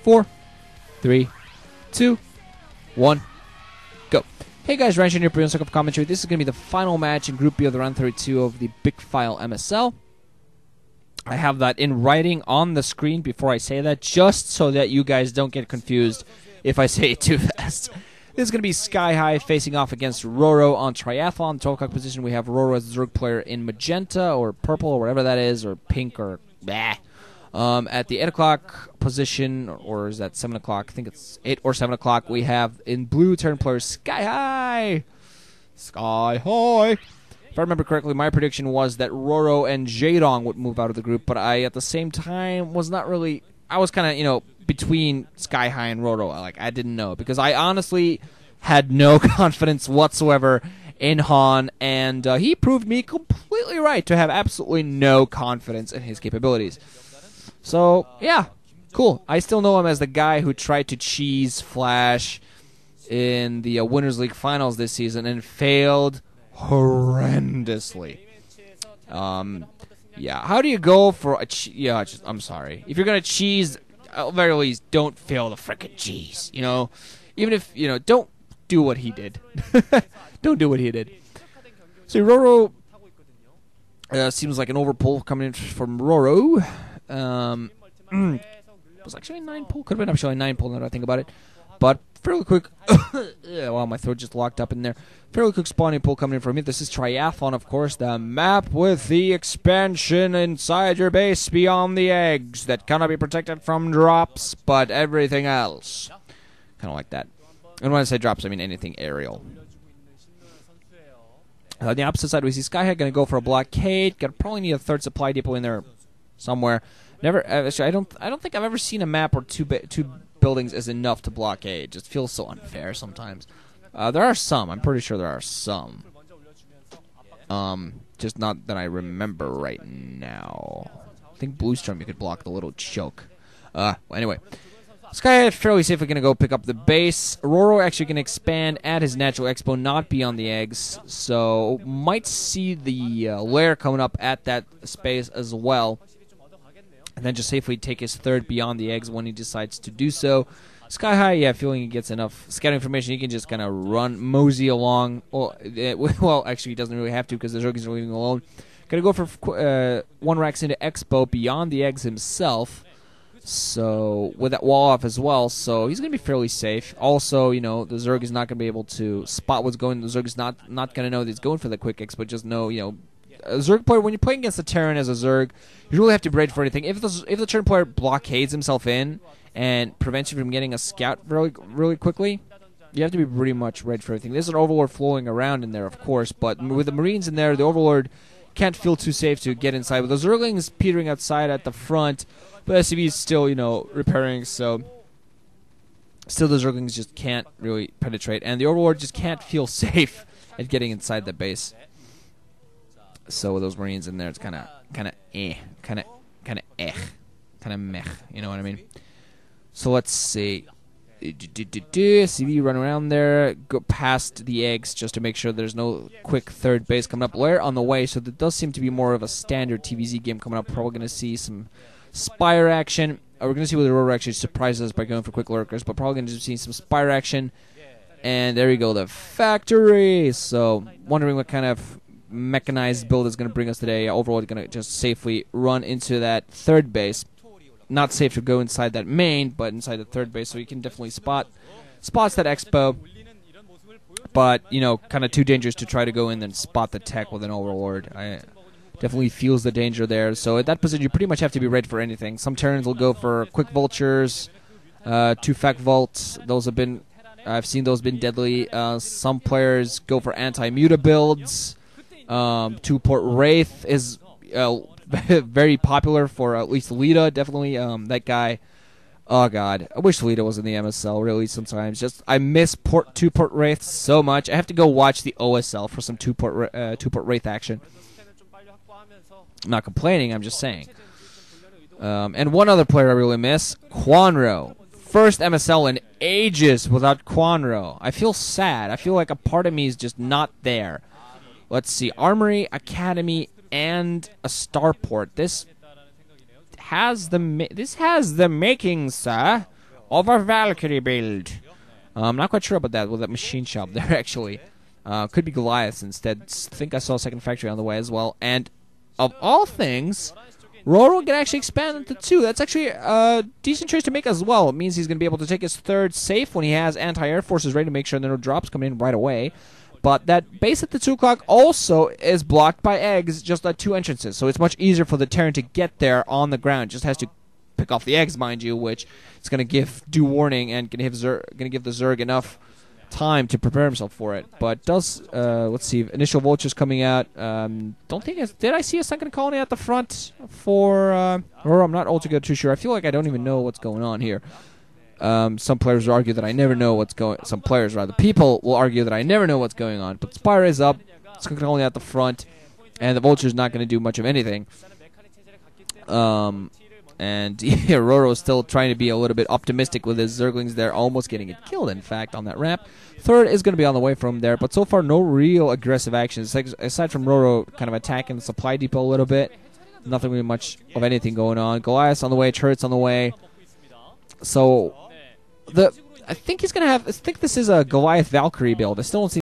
4, 3, 2, 1, go. Hey guys, Ryan here, Brilliant Circle of Commentary. This is going to be the final match in Group B of the round 32 of the Bigfile MSL. I have that in writing on the screen before I say that, just so that you guys don't get confused if I say it too fast. This is going to be sKyHigh facing off against RorO on Triathlon. 12 o'clock position, we have RorO as the zerg player in magenta, or purple, or whatever that is, or pink, or bah. At the 8 o'clock position, or is that 7 o'clock? I think it's 8 or 7 o'clock, we have in blue turn player sKyHigh. sKyHigh. If I remember correctly, my prediction was that RorO and Jaedong would move out of the group, but I, at the same time, was not really... I was kind of, you know, between sKyHigh and RorO. I didn't know, because I honestly had no confidence whatsoever in Han, and he proved me completely right to have absolutely no confidence in his capabilities. So, yeah, cool. I still know him as the guy who tried to cheese Flash in the Winners League Finals this season and failed horrendously. Yeah, how do you go for a I'm sorry. If you're going to cheese, at the very least, don't fail the frickin' cheese, you know? Even if, you know, don't do what he did. Don't do what he did. So, RorO seems like an overpull coming in from RorO. It was actually a 9 pull. Could have been actually a 9 pull now that I think about it. But fairly quick. Wow, my throat just locked up in there. Fairly quick spawning pull coming in from me. This is Triathlon, of course. The map with the expansion inside your base beyond the eggs that cannot be protected from drops, but everything else. Kind of like that. And when I say drops, I mean anything aerial. On the opposite side, we see sKyHigh going to go for a blockade. Gonna probably need a third supply depot in there somewhere. Never. Actually, I don't think I've ever seen a map where two buildings is enough to blockade. It just feels so unfair sometimes. There are some. I'm pretty sure there are some. Just not that I remember right now. I think Bluestrom you could block the little choke. Well, anyway. sKyHigh fairly safely going to go pick up the base. RorO actually going to expand at his natural expo, not beyond the eggs. So, might see the lair coming up at that space as well. And then just safely take his third beyond the eggs when he decides to do so. sKyHigh, yeah, feeling he gets enough scouting information, he can just kind of mosey along. Well, actually, he doesn't really have to because the zerg are leaving him alone. Gonna go for 1 racks into expo beyond the eggs himself. So, with that wall off as well, so he's going to be fairly safe. Also, you know, the zerg is not going to be able to spot what's going. The zerg is not going to know that he's going for the quick X, but just know, you know, a zerg player, when you're playing against a terran as a zerg, you really have to be ready for anything. If the terran player blockades himself in and prevents you from getting a scout really quickly, you have to be pretty much ready for everything. There's an overlord flowing around in there, of course, but with the marines in there, the overlord can't feel too safe to get inside. With the zerglings petering outside at the front, but SCV is still, you know, repairing, so still the zerglings just can't really penetrate, and the overlord just can't feel safe at getting inside the base. So with those marines in there, it's kind of meh. You know what I mean? So let's see. CV run around there, go past the eggs just to make sure there's no quick third base coming up. Lair on the way, so there does seem to be more of a standard TVZ game coming up. Probably going to see some Spire action. We're going to see whether RorO actually surprises us by going for quick lurkers, but probably going to see some Spire action. And there you go, the factory. So wondering what kind of mechanized build is going to bring us today. Overall, going to just safely run into that third base. Not safe to go inside that main, but inside the third base, so you can definitely spots that expo. But, you know, kind of too dangerous to try to go in and spot the tech with an overlord. I definitely feels the danger there. So at that position, you pretty much have to be ready for anything. Some Terrans will go for quick vultures, 2 fact vaults. Those have been, I've seen those been deadly. Some players go for anti-muta builds. 2-port Wraith is very popular for at least Lita, definitely. That guy, oh god, I wish Lita was in the MSL really sometimes. Just I miss 2-port Wraith so much. I have to go watch the OSL for some 2-port Wraith action. I'm not complaining, I'm just saying. And one other player I really miss, QuanRo. First MSL in ages without QuanRo. I feel sad. I feel like a part of me is just not there. Let's see, Armory, Academy, and a starport. This has the makings, sir. of our Valkyrie build. I'm not quite sure about that with that machine shop there, actually. Could be Goliath instead. Think I saw a second factory on the way as well. And of all things, RorO can actually expand into 2. That's actually a decent choice to make as well. It means he's going to be able to take his 3rd safe when he has anti-air forces ready to make sure there are no drops coming in right away. But that base at the 2 o'clock also is blocked by eggs, just at 2 entrances. So it's much easier for the Terran to get there on the ground. Just has to pick off the eggs, mind you, which is going to give due warning and going to give the Zerg enough time to prepare himself for it. But does, let's see, initial vultures coming out. Don't think, did I see a second colony at the front for RorO? I'm not altogether too sure. I feel like I don't even know what's going on here. Some players will argue that I never know what's going. Some players, rather, people will argue that I never know what's going on. But Spire is up. It's only at the front, and the Vulture's not going to do much of anything. And yeah, RorO is still trying to be a little bit optimistic with his Zerglings there, almost getting it killed. In fact, on that ramp, 3rd is going to be on the way from there. But so far, no real aggressive actions aside from RorO kind of attacking the supply depot a little bit. Nothing really much of anything going on. Goliath's on the way. Turret's on the way. So I think he's gonna have. I think this is a Goliath Valkyrie build. I still don't see